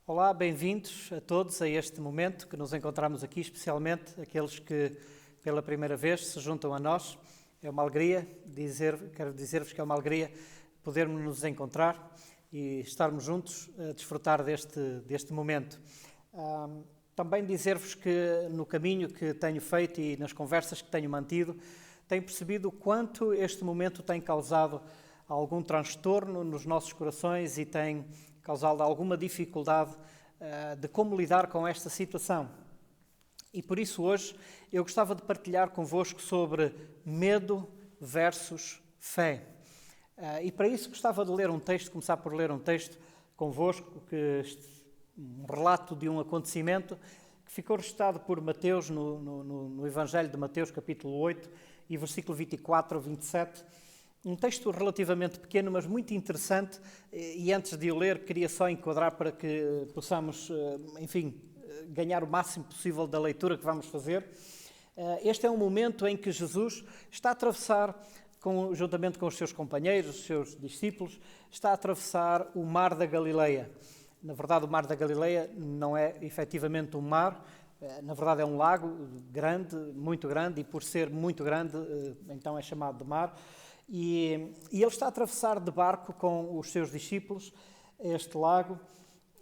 Olá, bem-vindos a todos a este momento que nos encontramos aqui, especialmente aqueles que pela primeira vez se juntam a nós. É uma alegria quero dizer-vos que é uma alegria podermos nos encontrar e estarmos juntos a desfrutar deste momento. Também dizer-vos que no caminho que tenho feito e nas conversas que tenho mantido, tenho percebido o quanto este momento tem causado algum transtorno nos nossos corações e tem causado alguma dificuldade de como lidar com esta situação. E por isso hoje eu gostava de partilhar convosco sobre medo versus fé. E para isso gostava de começar por ler um texto convosco, um relato de um acontecimento que ficou registrado por Mateus no Evangelho de Mateus, capítulo 8, e versículo 24 a 27. Um texto relativamente pequeno, mas muito interessante, e antes de o ler queria só enquadrar para que possamos, ganhar o máximo possível da leitura que vamos fazer. Este é um momento em que Jesus está a atravessar, juntamente com os seus companheiros, os seus discípulos, está a atravessar o Mar da Galileia. Na verdade, o Mar da Galileia não é efetivamente um mar, na verdade é um lago grande, muito grande, e por ser muito grande, então é chamado de mar. E ele está a atravessar de barco com os seus discípulos este lago,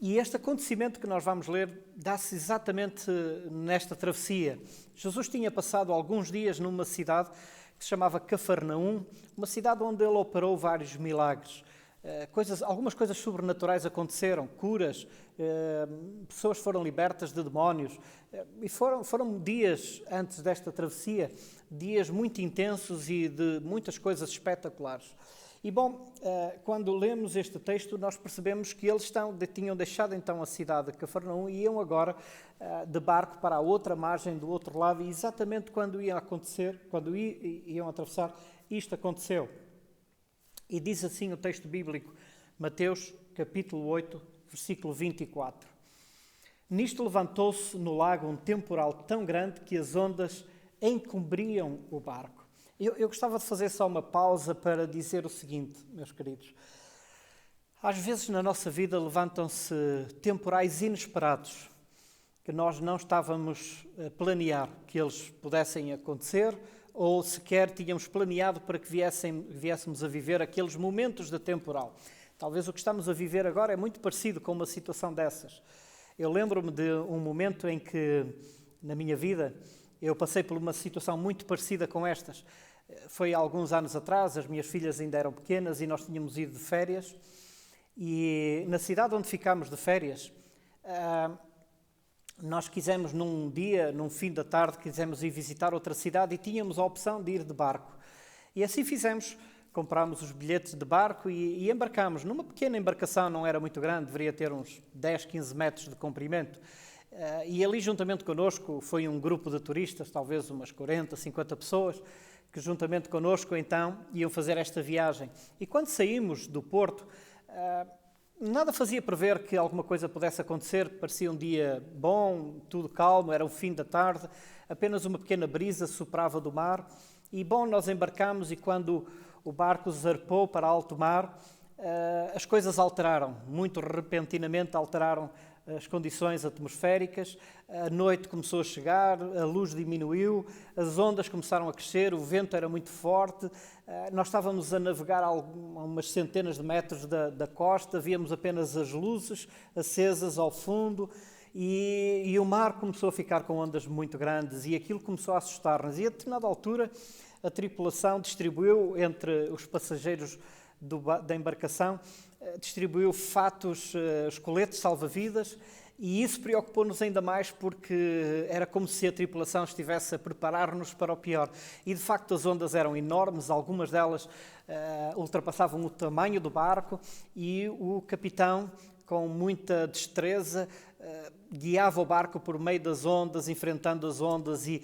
e este acontecimento que nós vamos ler dá-se exatamente nesta travessia. Jesus tinha passado alguns dias numa cidade que se chamava Cafarnaum, uma cidade onde ele operou vários milagres. Algumas coisas sobrenaturais aconteceram, curas, pessoas foram libertas de demónios, e foram dias antes desta travessia, dias muito intensos e de muitas coisas espetaculares. E quando lemos este texto, nós percebemos que eles tinham deixado então a cidade de Cafarnaum e iam agora de barco para a outra margem do outro lado, e exatamente quando iam atravessar, isto aconteceu. E diz assim o texto bíblico, Mateus capítulo 8, versículo 24. Nisto levantou-se no lago um temporal tão grande que as ondas encobriam o barco. Eu gostava de fazer só uma pausa para dizer o seguinte, meus queridos. Às vezes na nossa vida levantam-se temporais inesperados que nós não estávamos a planear que eles pudessem acontecer, ou sequer tínhamos planeado para que viéssemos a viver aqueles momentos de temporal. Talvez o que estamos a viver agora é muito parecido com uma situação dessas. Eu lembro-me de um momento em que, na minha vida, eu passei por uma situação muito parecida com estas. Foi há alguns anos atrás, as minhas filhas ainda eram pequenas e nós tínhamos ido de férias. E na cidade onde ficámos de férias, nós quisemos num fim da tarde, quisemos ir visitar outra cidade e tínhamos a opção de ir de barco. E assim fizemos, comprámos os bilhetes de barco e embarcámos numa pequena embarcação, não era muito grande, deveria ter uns 10, 15 metros de comprimento. E ali juntamente connosco foi um grupo de turistas, talvez umas 40, 50 pessoas, que juntamente connosco então iam fazer esta viagem. E quando saímos do porto, nada fazia prever que alguma coisa pudesse acontecer. Parecia um dia bom, tudo calmo, era o fim da tarde, apenas uma pequena brisa soprava do mar. E nós embarcámos e quando o barco zarpou para alto mar, as coisas alteraram, muito repentinamente alteraram as condições atmosféricas, a noite começou a chegar, a luz diminuiu, as ondas começaram a crescer, o vento era muito forte, nós estávamos a navegar a umas centenas de metros da costa, víamos apenas as luzes acesas ao fundo e o mar começou a ficar com ondas muito grandes e aquilo começou a assustar-nos. E a determinada altura a tripulação distribuiu entre os passageiros da embarcação, distribuiu fatos, os coletes salva-vidas, e isso preocupou-nos ainda mais porque era como se a tripulação estivesse a preparar-nos para o pior. E de facto as ondas eram enormes, algumas delas ultrapassavam o tamanho do barco e o capitão, com muita destreza, guiava o barco por meio das ondas, enfrentando as ondas e,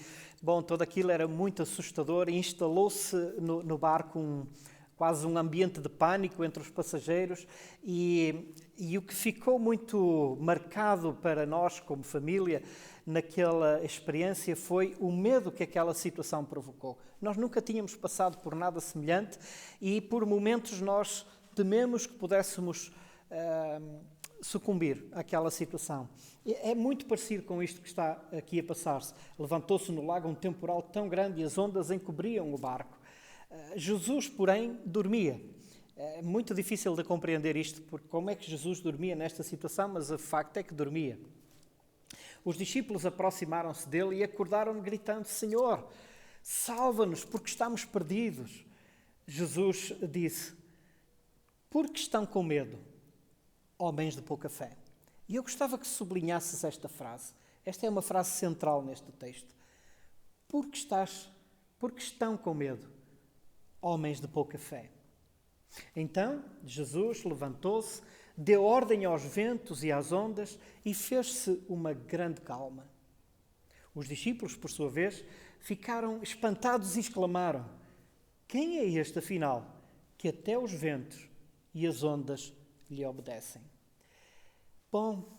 todo aquilo era muito assustador e instalou-se no barco quase um ambiente de pânico entre os passageiros e o que ficou muito marcado para nós como família naquela experiência foi o medo que aquela situação provocou. Nós nunca tínhamos passado por nada semelhante e por momentos nós tememos que pudéssemos sucumbir àquela situação. É muito parecido com isto que está aqui a passar-se. Levantou-se no lago um temporal tão grande e as ondas encobriam o barco. Jesus, porém, dormia. É muito difícil de compreender isto, porque como é que Jesus dormia nesta situação, mas o facto é que dormia. Os discípulos aproximaram-se dele e acordaram-no gritando: Senhor, salva-nos, porque estamos perdidos. Jesus disse: por que estão com medo, homens de pouca fé? E eu gostava que sublinhasses esta frase. Esta é uma frase central neste texto. Por que estão com medo, homens de pouca fé? Então, Jesus levantou-se, deu ordem aos ventos e às ondas e fez-se uma grande calma. Os discípulos, por sua vez, ficaram espantados e exclamaram: quem é este, afinal, que até os ventos e as ondas lhe obedecem? Bom,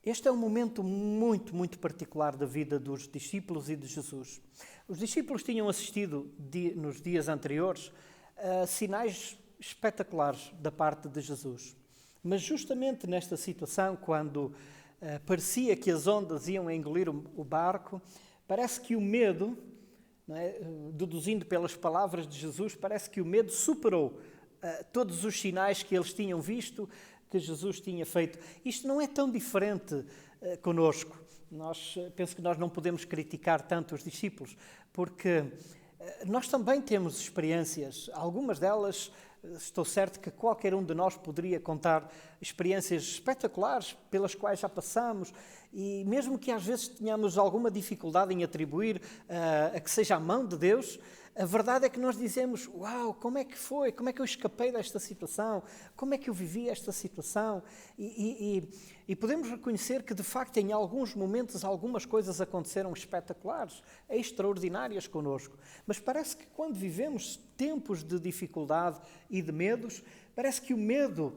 este é um momento muito, muito particular da vida dos discípulos e de Jesus. Os discípulos tinham assistido nos dias anteriores a sinais espetaculares da parte de Jesus. Mas justamente nesta situação, quando parecia que as ondas iam engolir o barco, parece que o medo, não é, deduzindo pelas palavras de Jesus, parece que o medo superou todos os sinais que eles tinham visto, que Jesus tinha feito. Isto não é tão diferente conosco. Penso que nós não podemos criticar tanto os discípulos, porque nós também temos experiências, algumas delas, estou certo que qualquer um de nós poderia contar experiências espetaculares pelas quais já passamos, e mesmo que às vezes tenhamos alguma dificuldade em atribuir a que seja a mão de Deus, a verdade é que nós dizemos: uau, como é que foi? Como é que eu escapei desta situação? Como é que eu vivi esta situação? E podemos reconhecer que, de facto, em alguns momentos, algumas coisas aconteceram espetaculares, extraordinárias connosco. Mas parece que quando vivemos tempos de dificuldade e de medos, parece que o medo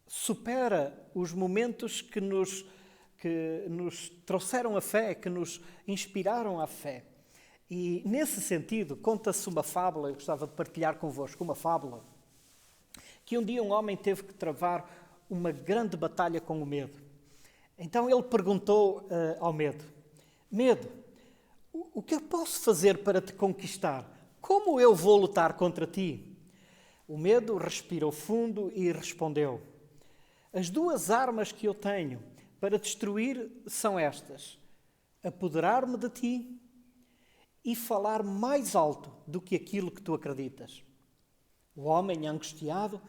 supera os momentos que nos trouxeram a fé, que nos inspiraram à fé. E, nesse sentido, conta-se uma fábula, eu gostava de partilhar convosco uma fábula, que um dia um homem teve que travar uma grande batalha com o medo. Então ele perguntou ao medo: Medo, o que eu posso fazer para te conquistar? Como eu vou lutar contra ti? O medo respirou fundo e respondeu: as duas armas que eu tenho para destruir são estas: apoderar-me de ti e falar mais alto do que aquilo que tu acreditas. O homem, angustiado,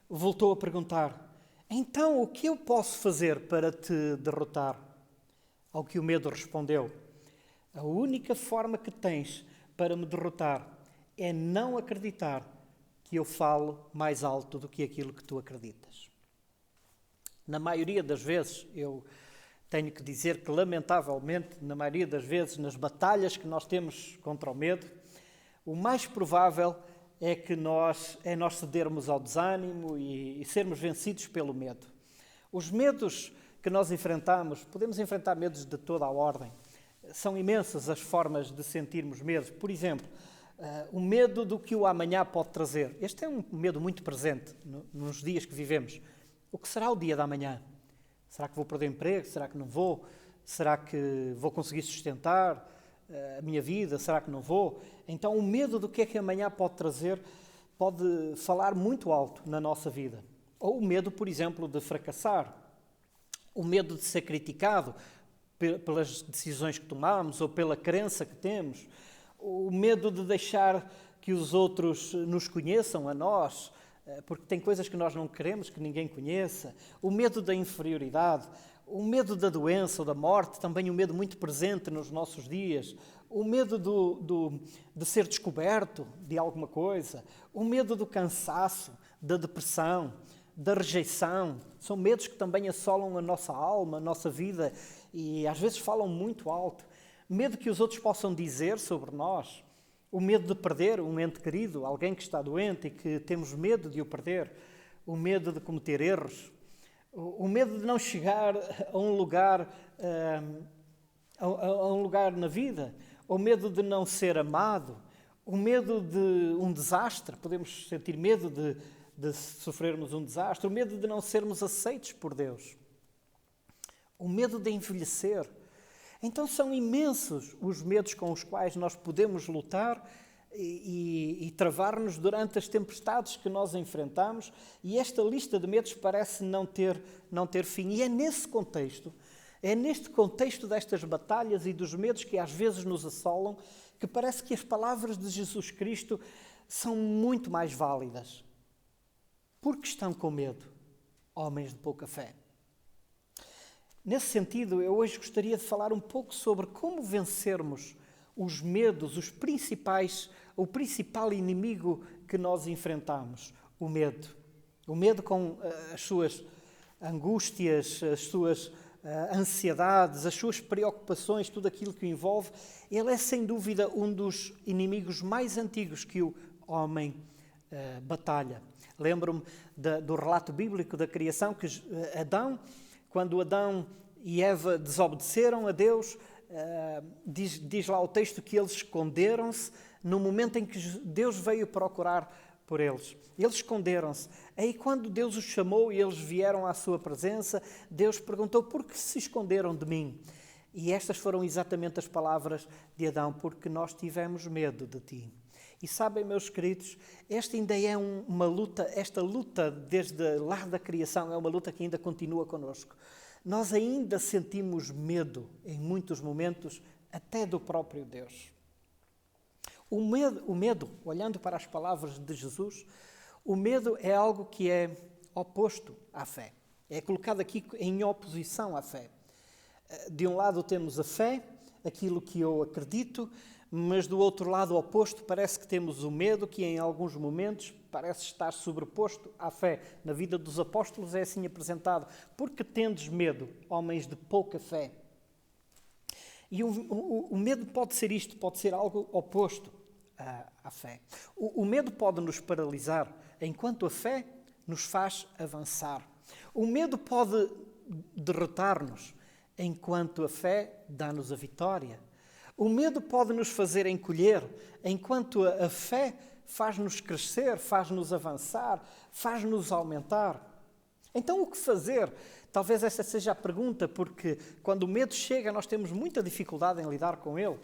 voltou a perguntar: então, o que eu posso fazer para te derrotar? Ao que o medo respondeu: a única forma que tens para me derrotar é não acreditar que eu falo mais alto do que aquilo que tu acreditas. Na maioria das vezes, eu tenho que dizer que, lamentavelmente, na maioria das vezes, nas batalhas que nós temos contra o medo, o mais provável é que nós cedermos ao desânimo e sermos vencidos pelo medo. Os medos que nós enfrentamos, podemos enfrentar medos de toda a ordem. São imensas as formas de sentirmos medo. Por exemplo, o medo do que o amanhã pode trazer. Este é um medo muito presente nos dias que vivemos. O que será o dia da manhã? Será que vou perder emprego? Será que não vou? Será que vou conseguir sustentar a minha vida? Será que não vou? Então, o medo do que é que amanhã pode trazer pode falar muito alto na nossa vida. Ou o medo, por exemplo, de fracassar. O medo de ser criticado pelas decisões que tomamos ou pela crença que temos. O medo de deixar que os outros nos conheçam a nós, porque tem coisas que nós não queremos que ninguém conheça. O medo da inferioridade, o medo da doença ou da morte, também um medo muito presente nos nossos dias. O medo de ser descoberto de alguma coisa. O medo do cansaço, da depressão, da rejeição. São medos que também assolam a nossa alma, a nossa vida e às vezes falam muito alto. Medo que os outros possam dizer sobre nós. O medo de perder um ente querido, alguém que está doente e que temos medo de o perder. O medo de cometer erros. O medo de não chegar a um lugar na vida. O medo de não ser amado. O medo de um desastre. Podemos sentir medo de sofrermos um desastre, o medo de não sermos aceitos por Deus, o medo de envelhecer. Então são imensos os medos com os quais nós podemos lutar e travar-nos durante as tempestades que nós enfrentamos, e esta lista de medos parece não ter fim. E é neste contexto destas batalhas e dos medos que às vezes nos assolam, que parece que as palavras de Jesus Cristo são muito mais válidas. Por que estão com medo, homens de pouca fé? Nesse sentido, eu hoje gostaria de falar um pouco sobre como vencermos os medos, o principal inimigo que nós enfrentamos, o medo. O medo com as suas angústias, as suas ansiedades, as suas preocupações, tudo aquilo que o envolve. Ele é sem dúvida um dos inimigos mais antigos que o homem batalha. Lembro-me do relato bíblico da criação, que quando Adão e Eva desobedeceram a Deus, diz lá o texto que eles esconderam-se no momento em que Deus veio procurar por eles. Eles esconderam-se. Aí quando Deus os chamou e eles vieram à sua presença, Deus perguntou: por que se esconderam de mim? E estas foram exatamente as palavras de Adão: porque nós tivemos medo de ti. E sabem, meus queridos, esta ainda é uma luta, esta luta desde lá da criação é uma luta que ainda continua connosco. Nós ainda sentimos medo em muitos momentos, até do próprio Deus. O medo, olhando para as palavras de Jesus, o medo é algo que é oposto à fé. É colocado aqui em oposição à fé. De um lado temos a fé, aquilo que eu acredito, mas do outro lado oposto parece que temos o medo, que em alguns momentos parece estar sobreposto à fé. Na vida dos apóstolos é assim apresentado: porque tendes medo, homens de pouca fé? E o medo pode ser isto, pode ser algo oposto à fé. O medo pode nos paralisar, enquanto a fé nos faz avançar. O medo pode derrotar-nos, enquanto a fé dá-nos a vitória. O medo pode nos fazer encolher, enquanto a fé faz-nos crescer, faz-nos avançar, faz-nos aumentar. Então, o que fazer? Talvez essa seja a pergunta, porque quando o medo chega, nós temos muita dificuldade em lidar com ele.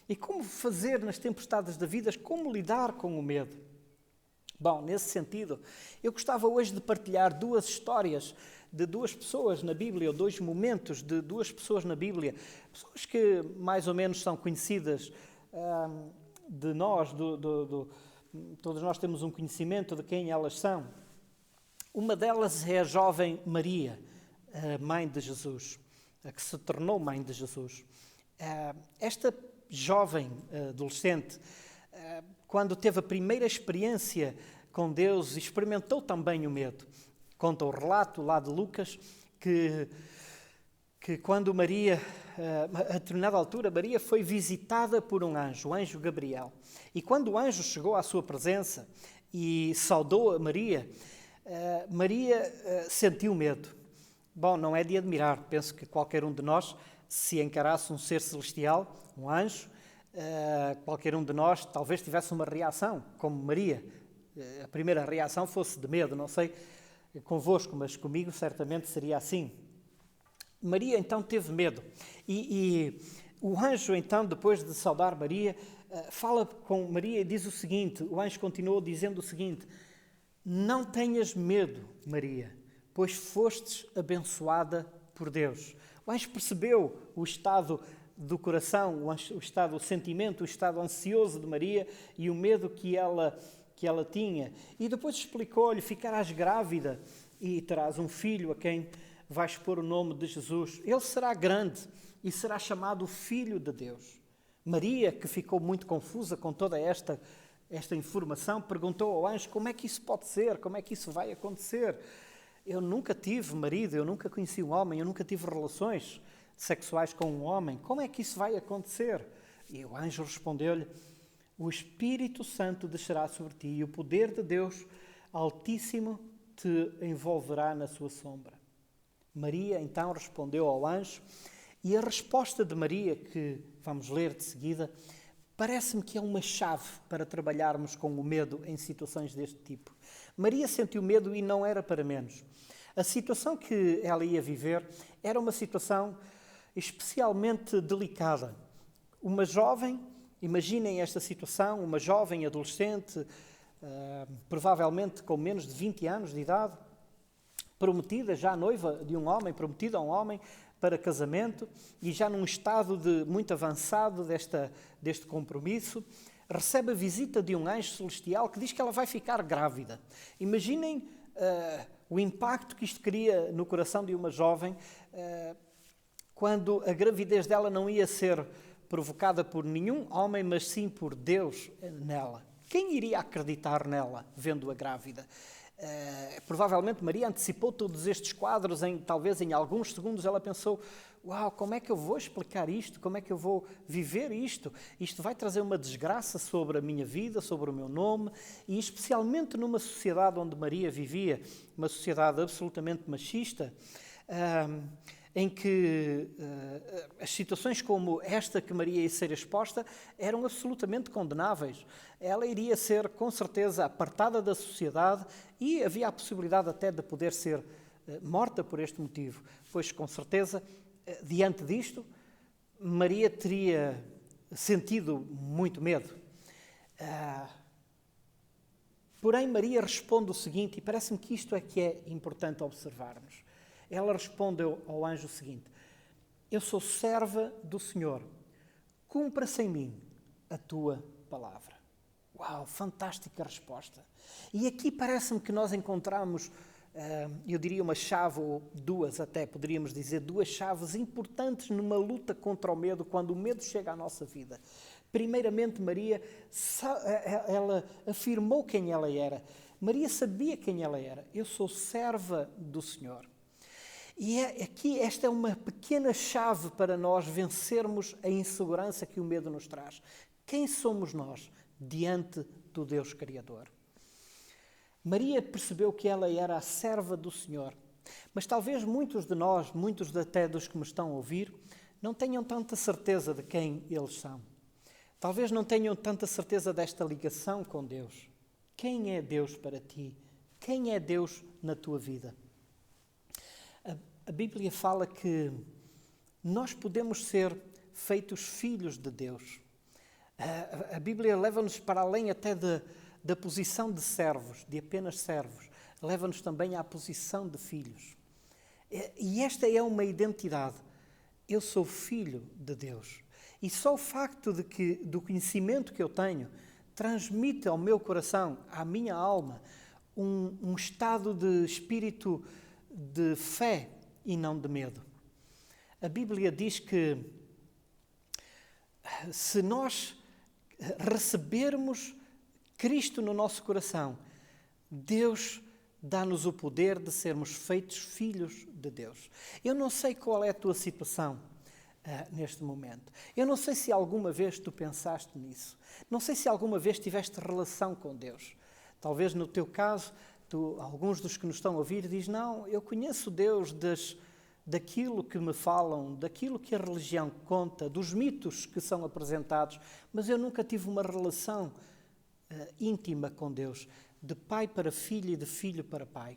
E como fazer nas tempestades da vida? Como lidar com o medo? Bom, nesse sentido, eu gostava hoje de partilhar duas histórias de duas pessoas na Bíblia, ou dois momentos de duas pessoas na Bíblia, pessoas que mais ou menos são conhecidas de nós, todos nós temos um conhecimento de quem elas são. Uma delas é a jovem Maria, a mãe de Jesus, a que se tornou mãe de Jesus. Esta jovem adolescente, quando teve a primeira experiência com Deus, experimentou também o medo. Conta o relato lá de Lucas que quando Maria, a determinada altura, Maria foi visitada por um anjo, o anjo Gabriel. E quando o anjo chegou à sua presença e saudou a Maria, Maria sentiu medo. Bom, não é de admirar. Penso que qualquer um de nós, se encarasse um ser celestial, um anjo, qualquer um de nós talvez tivesse uma reação, como Maria. A primeira reação fosse de medo, não sei convosco, mas comigo certamente seria assim. Maria então teve medo e o anjo então, depois de saudar Maria, fala com Maria e diz o seguinte, o anjo continuou dizendo o seguinte: não tenhas medo, Maria, pois fostes abençoada por Deus. O anjo percebeu o estado do coração, o sentimento, o estado ansioso de Maria e o medo que ela tinha. E depois explicou-lhe: ficarás grávida e terás um filho a quem vais pôr o nome de Jesus. Ele será grande e será chamado Filho de Deus. Maria, que ficou muito confusa com toda esta informação, perguntou ao anjo: como é que isso pode ser? Como é que isso vai acontecer? Eu nunca tive marido, eu nunca conheci um homem, eu nunca tive relações sexuais com um homem. Como é que isso vai acontecer? E o anjo respondeu-lhe: o Espírito Santo descerá sobre ti e o poder de Deus Altíssimo te envolverá na sua sombra. Maria então respondeu ao anjo, e a resposta de Maria, que vamos ler de seguida, parece-me que é uma chave para trabalharmos com o medo em situações deste tipo. Maria sentiu medo e não era para menos. A situação que ela ia viver era uma situação especialmente delicada. Uma jovem, imaginem esta situação, uma jovem adolescente, provavelmente com menos de 20 anos de idade, prometida, já noiva de um homem, prometida a um homem para casamento e já num estado muito avançado deste compromisso, recebe a visita de um anjo celestial que diz que ela vai ficar grávida. Imaginem o impacto que isto cria no coração de uma jovem quando a gravidez dela não ia ser provocada por nenhum homem, mas sim por Deus nela. Quem iria acreditar nela, vendo-a grávida? Provavelmente Maria antecipou todos estes quadros, talvez em alguns segundos ela pensou: uau, como é que eu vou explicar isto? Como é que eu vou viver isto? Isto vai trazer uma desgraça sobre a minha vida, sobre o meu nome, e especialmente numa sociedade onde Maria vivia, uma sociedade absolutamente machista, em que as situações como esta que Maria ia ser exposta eram absolutamente condenáveis. Ela iria ser, com certeza, apartada da sociedade e havia a possibilidade até de poder ser morta por este motivo, pois, com certeza, diante disto, Maria teria sentido muito medo. Porém, Maria responde o seguinte, e parece-me que isto é que é importante observarmos. Ela responde ao anjo o seguinte: eu sou serva do Senhor, cumpra-se em mim a tua palavra. Uau, fantástica resposta. E aqui parece-me que nós encontramos, eu diria uma chave, ou duas até, poderíamos dizer, duas chaves importantes numa luta contra o medo, quando o medo chega à nossa vida. Primeiramente, Maria, ela afirmou quem ela era. Maria sabia quem ela era. Eu sou serva do Senhor. E aqui esta é uma pequena chave para nós vencermos a insegurança que o medo nos traz. Quem somos nós diante do Deus Criador? Maria percebeu que ela era a serva do Senhor, mas talvez muitos de nós, muitos até dos que me estão a ouvir, não tenham tanta certeza de quem eles são. Talvez não tenham tanta certeza desta ligação com Deus. Quem é Deus para ti? Quem é Deus na tua vida? A Bíblia fala que nós podemos ser feitos filhos de Deus. A Bíblia leva-nos para além até da posição de servos, de apenas servos. Leva-nos também à posição de filhos. E esta é uma identidade. Eu sou filho de Deus. E só o facto do conhecimento que eu tenho transmite ao meu coração, à minha alma, um estado de espírito de fé e não de medo. A Bíblia diz que se nós recebermos Cristo no nosso coração, Deus dá-nos o poder de sermos feitos filhos de Deus. Eu não sei qual é a tua situação neste momento. Eu não sei se alguma vez tu pensaste nisso. Não sei se alguma vez tiveste relação com Deus. Talvez no teu caso, alguns dos que nos estão a ouvir dizem: não, eu conheço Deus daquilo que me falam, daquilo que a religião conta, dos mitos que são apresentados, mas eu nunca tive uma relação íntima com Deus, de pai para filho e de filho para pai.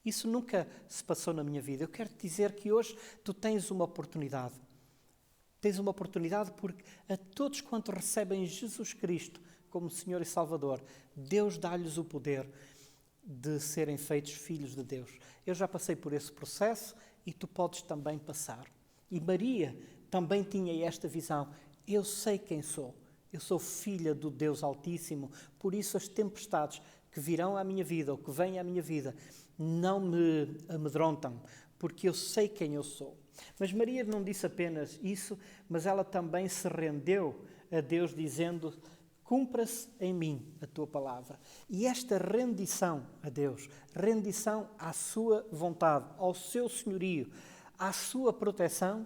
Isso nunca se passou na minha vida. Eu quero te dizer que hoje tu tens uma oportunidade. Tens uma oportunidade porque a todos quantos recebem Jesus Cristo como Senhor e Salvador, Deus dá-lhes o poder de serem feitos filhos de Deus. Eu já passei por esse processo e tu podes também passar. E Maria também tinha esta visão. Eu sei quem sou. Eu sou filha do Deus Altíssimo. Por isso as tempestades que virão à minha vida ou que vêm à minha vida não me amedrontam, porque eu sei quem eu sou. Mas Maria não disse apenas isso, mas ela também se rendeu a Deus dizendo: cumpra-se em mim a tua palavra. E esta rendição a Deus, rendição à sua vontade, ao seu senhorio, à sua proteção,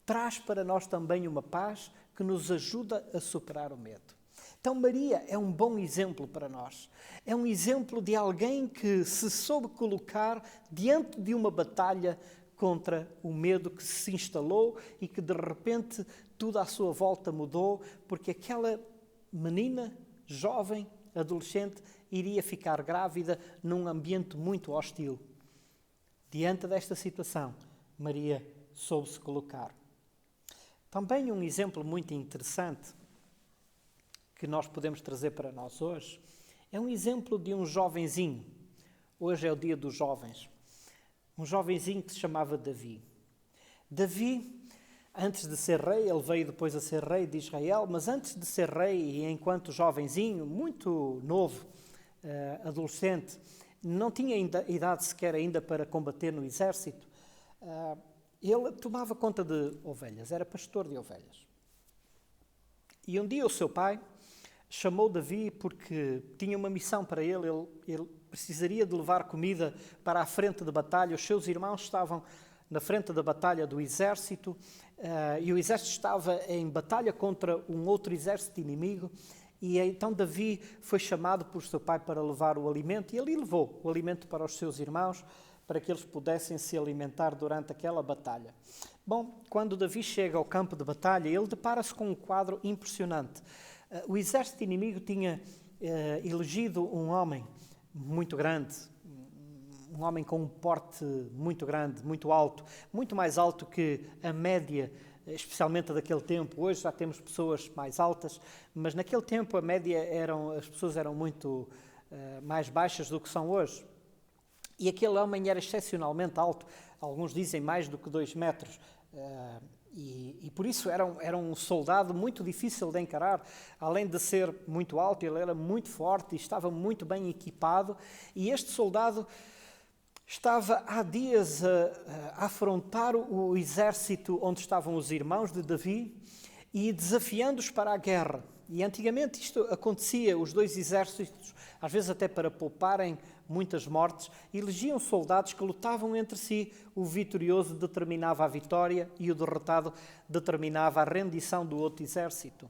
traz para nós também uma paz que nos ajuda a superar o medo. Então Maria é um bom exemplo para nós. É um exemplo de alguém que se soube colocar diante de uma batalha contra o medo que se instalou e que de repente tudo à sua volta mudou, porque aquela menina, jovem, adolescente, iria ficar grávida num ambiente muito hostil. Diante desta situação, Maria soube-se colocar. Também um exemplo muito interessante que nós podemos trazer para nós hoje é um exemplo de um jovenzinho. Hoje é o dia dos jovens. Um jovenzinho que se chamava Davi. Davi, antes de ser rei, ele veio depois a ser rei de Israel, mas antes de ser rei e enquanto jovenzinho, muito novo, adolescente, não tinha idade sequer ainda para combater no exército, ele tomava conta de ovelhas, era pastor de ovelhas. E um dia o seu pai chamou Davi porque tinha uma missão para ele. Ele precisaria de levar comida para a frente de batalha. Os seus irmãos estavam na frente da batalha do exército e o exército estava em batalha contra um outro exército inimigo. E então Davi foi chamado por seu pai para levar o alimento e ele levou o alimento para os seus irmãos para que eles pudessem se alimentar durante aquela batalha. Bom, quando Davi chega ao campo de batalha, ele depara-se com um quadro impressionante. O exército inimigo tinha elegido um homem muito grande, um homem com um porte muito grande, muito alto, muito mais alto que a média, especialmente daquele tempo. Hoje já temos pessoas mais altas, mas naquele tempo a média as pessoas eram muito mais baixas do que são hoje. E aquele homem era excepcionalmente alto, alguns dizem mais do que 2 metros, e por isso era um soldado muito difícil de encarar. Além de ser muito alto, ele era muito forte e estava muito bem equipado, e este soldado estava há dias a afrontar o exército onde estavam os irmãos de Davi e desafiando-os para a guerra. E antigamente isto acontecia, os dois exércitos, às vezes até para pouparem muitas mortes, elegiam soldados que lutavam entre si. O vitorioso determinava a vitória e o derrotado determinava a rendição do outro exército.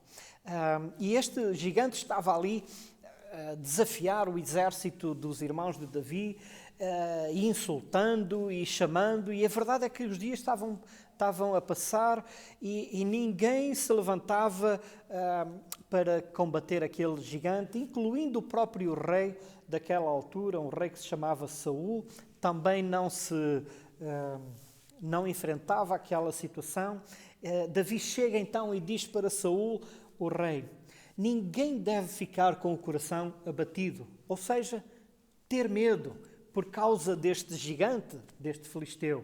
E este gigante estava ali a desafiar o exército dos irmãos de Davi, insultando e chamando, e a verdade é que os dias estavam a passar e ninguém se levantava para combater aquele gigante, incluindo o próprio rei daquela altura, um rei que se chamava Saul, também não enfrentava aquela situação. Davi chega então e diz para Saul, o rei: ninguém deve ficar com o coração abatido, ou seja, ter medo por causa deste gigante, deste filisteu.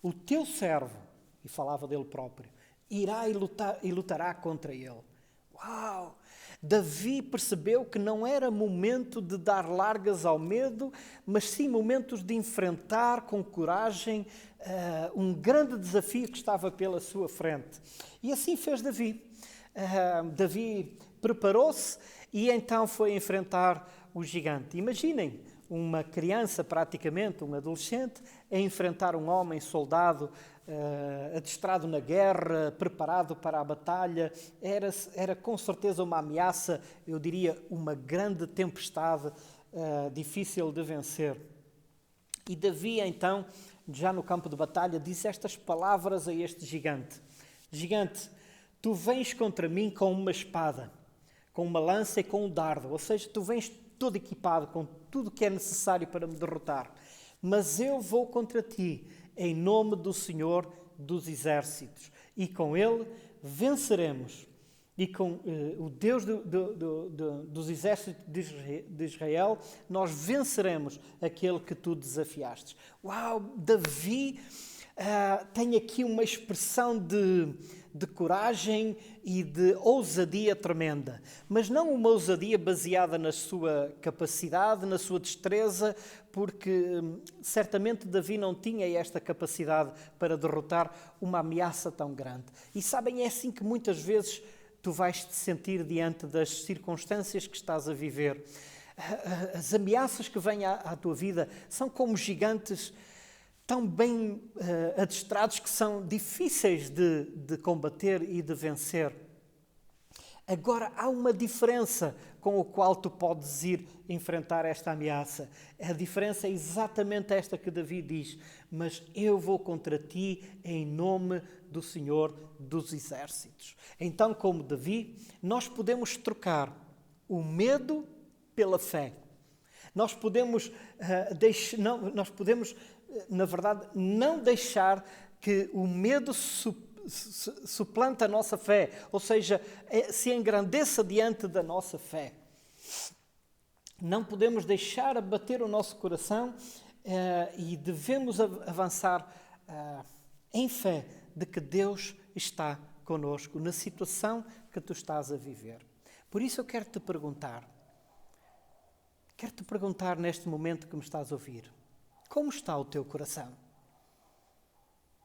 O teu servo, e falava dele próprio, irá e lutará contra ele. Uau! Davi percebeu que não era momento de dar largas ao medo, mas sim momentos de enfrentar com coragem um grande desafio que estava pela sua frente. E assim fez Davi. Davi preparou-se e então foi enfrentar o gigante. Imaginem uma criança, praticamente, um adolescente, a enfrentar um homem soldado adestrado na guerra, preparado para a batalha. Era com certeza uma ameaça, eu diria, uma grande tempestade difícil de vencer. E Davi, então, já no campo de batalha, diz estas palavras a este gigante: gigante, tu vens contra mim com uma espada, com uma lança e com um dardo, ou seja, tu vens todo equipado com tudo o que é necessário para me derrotar, mas eu vou contra ti em nome do Senhor dos Exércitos, e com ele venceremos, e com o Deus dos Exércitos de Israel nós venceremos aquele que tu desafiastes. Uau, Davi tem aqui uma expressão de coragem e de ousadia tremenda, mas não uma ousadia baseada na sua capacidade, na sua destreza, porque certamente Davi não tinha esta capacidade para derrotar uma ameaça tão grande. E sabem, é assim que muitas vezes tu vais te sentir diante das circunstâncias que estás a viver. As ameaças que vêm à tua vida são como gigantes tão bem adestrados que são difíceis de combater e de vencer. Agora há uma diferença com a qual tu podes ir enfrentar esta ameaça. A diferença é exatamente esta que Davi diz: mas eu vou contra ti em nome do Senhor dos Exércitos. Então, como Davi, nós podemos trocar o medo pela fé. Nós podemos, na verdade, não deixar que o medo suplante a nossa fé, ou seja, se engrandeça diante da nossa fé. Não podemos deixar abater o nosso coração e devemos avançar em fé de que Deus está conosco na situação que tu estás a viver. Por isso eu quero-te perguntar neste momento que me estás a ouvir, como está o teu coração?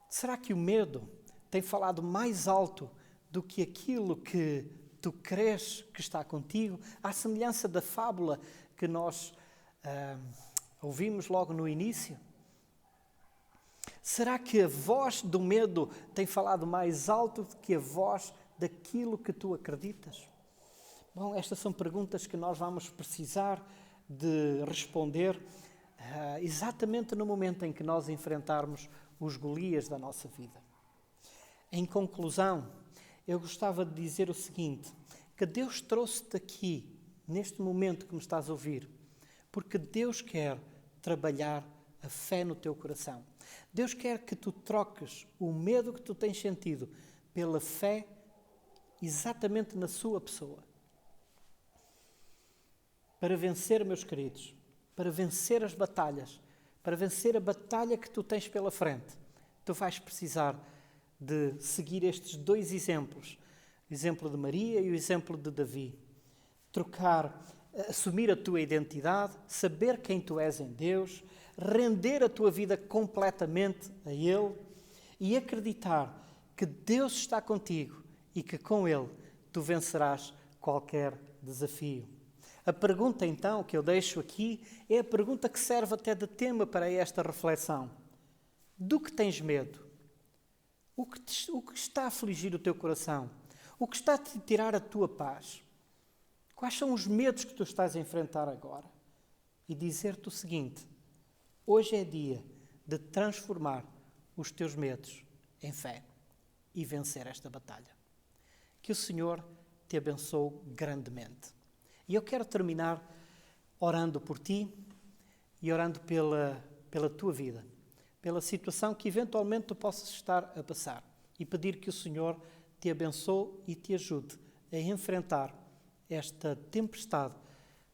Será que o medo tem falado mais alto do que aquilo que tu crês que está contigo? À semelhança da fábula que nós ouvimos logo no início? Será que a voz do medo tem falado mais alto do que a voz daquilo que tu acreditas? Bom, estas são perguntas que nós vamos precisar de responder exatamente no momento em que nós enfrentarmos os Golias da nossa vida. Em conclusão, eu gostava de dizer o seguinte, que Deus trouxe-te aqui, neste momento que me estás a ouvir, porque Deus quer trabalhar a fé no teu coração. Deus quer que tu troques o medo que tu tens sentido pela fé exatamente na sua pessoa. Para vencer, meus queridos, para vencer as batalhas, para vencer a batalha que tu tens pela frente, tu vais precisar de seguir estes dois exemplos, o exemplo de Maria e o exemplo de Davi. Assumir a tua identidade, saber quem tu és em Deus, render a tua vida completamente a Ele e acreditar que Deus está contigo e que com Ele tu vencerás qualquer desafio. A pergunta então que eu deixo aqui é a pergunta que serve até de tema para esta reflexão. Do que tens medo? O que está a afligir o teu coração? O que está a te tirar a tua paz? Quais são os medos que tu estás a enfrentar agora? E dizer-te o seguinte: hoje é dia de transformar os teus medos em fé e vencer esta batalha. Que o Senhor te abençoe grandemente. E eu quero terminar orando por ti e orando pela tua vida, pela situação que eventualmente tu possas estar a passar e pedir que o Senhor te abençoe e te ajude a enfrentar esta tempestade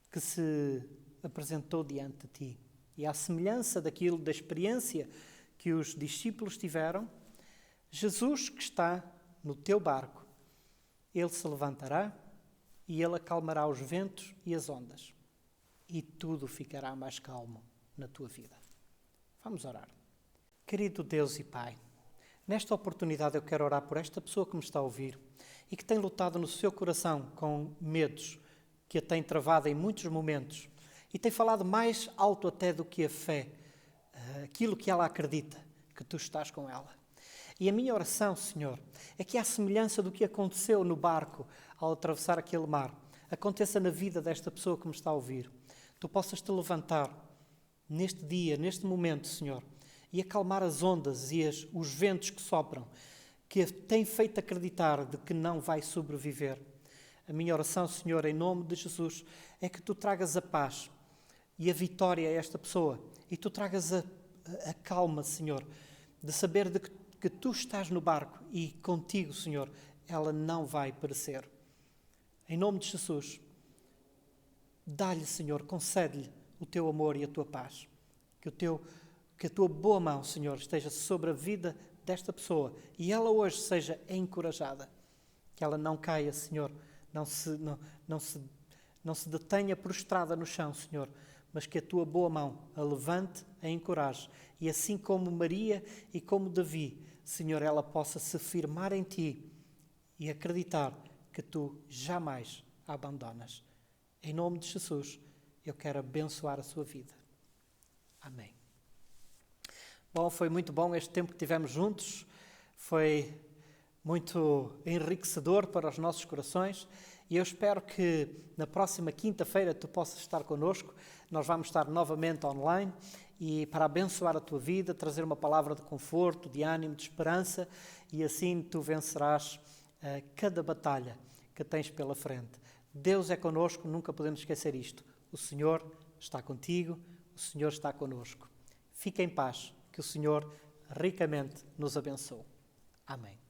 que se apresentou diante de ti. E à semelhança da experiência que os discípulos tiveram, Jesus que está no teu barco, Ele se levantará e Ele acalmará os ventos e as ondas. E tudo ficará mais calmo na tua vida. Vamos orar. Querido Deus e Pai, nesta oportunidade eu quero orar por esta pessoa que me está a ouvir e que tem lutado no seu coração com medos, que a tem travado em muitos momentos e tem falado mais alto até do que a fé, aquilo que ela acredita, que tu estás com ela. E a minha oração, Senhor, é que à semelhança do que aconteceu no barco ao atravessar aquele mar, aconteça na vida desta pessoa que me está a ouvir. Tu possas te levantar neste dia, neste momento, Senhor, e acalmar as ondas e os ventos que sopram, que a têm feito acreditar de que não vai sobreviver. A minha oração, Senhor, em nome de Jesus, é que tu tragas a paz e a vitória a esta pessoa e tu tragas a calma, Senhor, de saber de que tu estás no barco e contigo, Senhor, ela não vai perecer. Em nome de Jesus, dá-lhe, Senhor, concede-lhe o teu amor e a tua paz. Que a tua boa mão, Senhor, esteja sobre a vida desta pessoa e ela hoje seja encorajada. Que ela não caia, Senhor, não se detenha prostrada no chão, Senhor, mas que a tua boa mão a levante, a encoraje. E assim como Maria e como Davi, Senhor, ela possa se firmar em ti e acreditar que tu jamais a abandonas. Em nome de Jesus, eu quero abençoar a sua vida. Amém. Bom, foi muito bom este tempo que tivemos juntos. Foi muito enriquecedor para os nossos corações E eu espero que na próxima quinta-feira tu possas estar connosco. Nós vamos estar novamente online e para abençoar a tua vida, trazer uma palavra de conforto, de ânimo, de esperança, e assim tu vencerás cada batalha que tens pela frente. Deus é connosco, nunca podemos esquecer isto. O Senhor está contigo, o Senhor está connosco. Fica em paz, que o Senhor ricamente nos abençoe. Amém.